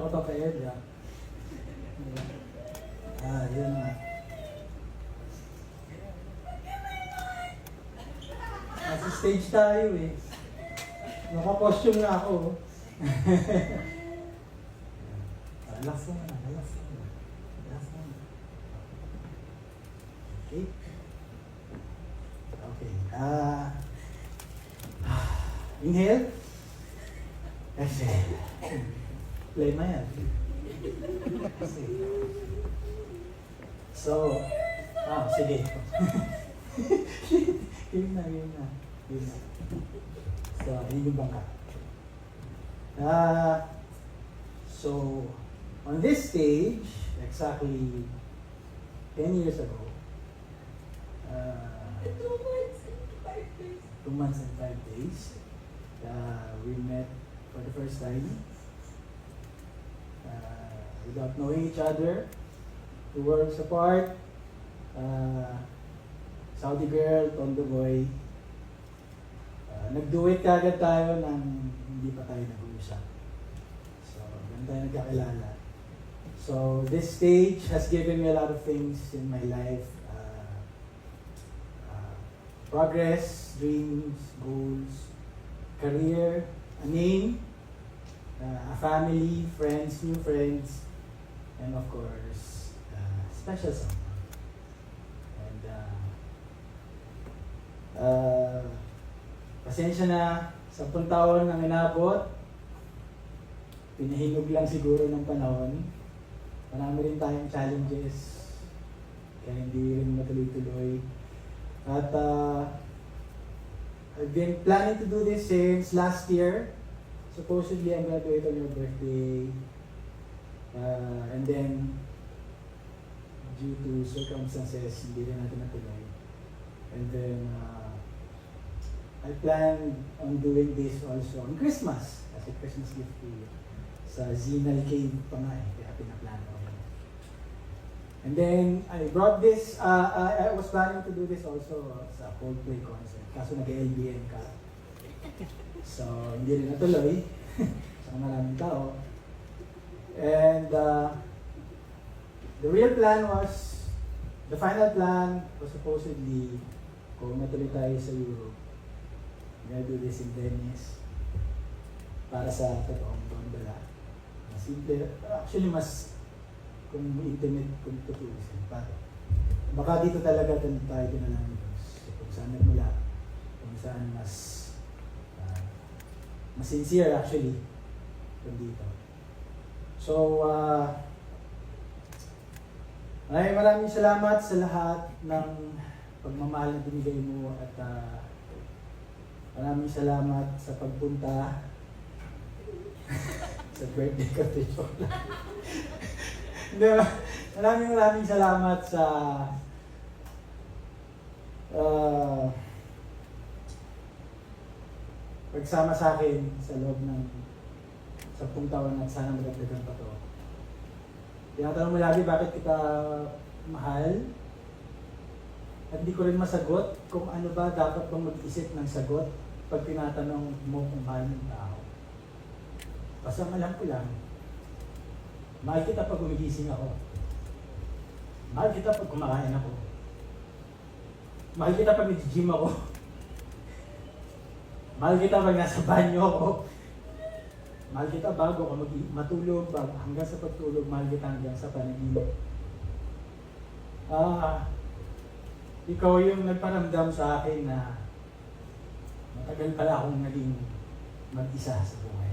ko pa kay Edra. Yun nga. Nasa stage tayo eh. Naka-costume na ako. Relax naman, relax naman. Relax naman. Okay. Okay. Inhale. Exhale. Play mo yan. So, sige. Yun na. So, yun yung bangka. So, on this stage, exactly 10 years ago, 2 months and 5 days, we met for the first time. Without knowing each other, 2 worlds apart. Saudi girl, Tondo boy. Nag-duet kagad tayo nang hindi pa tayo nag-uusap. So, ganun tayo nagkakilala. So, this stage has given me a lot of things in my life. Progress, dreams, goals, career, a name, a family, friends, new friends, and of course, special someone. And pasensya na, 10 taon ang inabot. Pinahinog lang siguro ng panahon. Marami rin tayong challenges, kaya hindi rin matuloy-tuloy. At I've been planning to do this since last year. Supposedly, I'm gonna do it on your birthday. And then, due to circumstances, hindi rin natin natuloy. And then, I plan on doing this also on Christmas. Kasi Christmas gift to you. Sa Zinal Cave pa nga eh, kaya pinaplano ko. And then, I brought this, I was planning to do this also sa Coldplay concert. Kaso nag-LBN ka. So, hindi rin natuloy. Sa maraming tao. And the real plan was, the final plan was supposedly, kung natuloy tayo sa Europe, I'm gonna do this in Venice para sa totoong gondola. Mas simple, actually mas kung intimate kung tutuusin. Baka dito talaga tayo dinalang kung saan nagmula, kung saan mas sincere actually kung dito. So, maraming salamat sa lahat ng pagmamahal na binigay mo at maraming salamat sa pagpunta sa birthday ko, joke lang. Maraming salamat sa pagsama sa akin sa loob ng 10 taon at sana magdagdagan pa to. Tinatanong mo lagi bakit kita mahal. At hindi ko rin masagot kung ano ba dapat bang mag-isip ng sagot pag tinatanong mo kung mahal ng tao. Basta ang alam ko lang, mahal kita pag gumigising ako. Mahal kita pag kumakain ako. Mahal kita pag nag-gym ako. Mahal kita pag nasa banyo ako. Mahal kita bago ako matulog, hanggang sa pagtulog, mahal kita hanggang sa panaginip. Ikaw yung nagparamdam sa akin na matagal pala akong naging mag-isa sa buhay.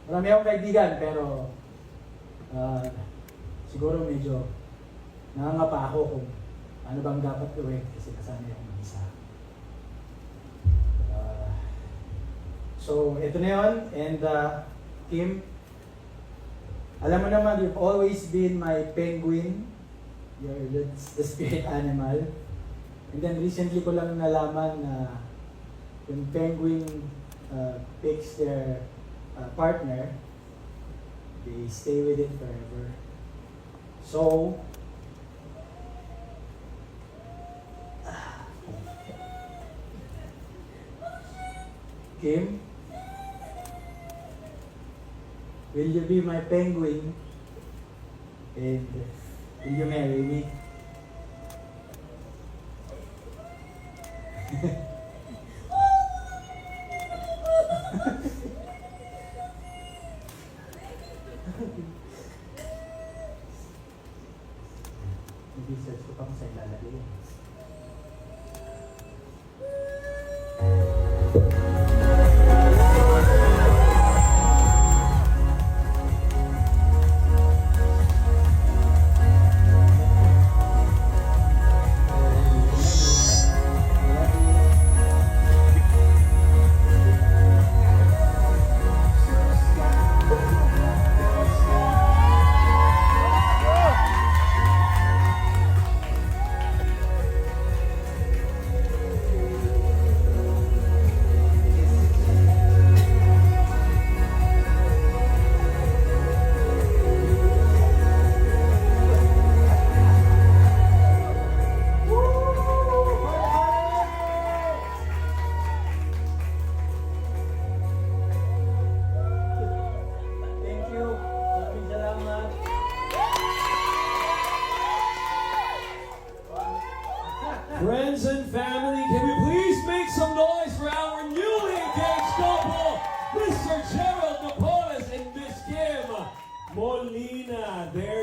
Marami akong kaibigan pero siguro medyo nangangapa ako kung ano bang dapat gawin kasi nasanay akong mag-isa. So, ito na yun. And Kim, alam mo naman, you've always been my penguin. You're the spirit animal. And then recently ko lang nalaman na yung penguin picks their partner, they stay with it forever. So, Kim, Will you be my penguin? And will you marry me? Research ko pa kung saan lalagay yan. Friends and family, can we please make some noise for our newly engaged couple, Mr. Gerald Napoles and Miss Kim Molina? There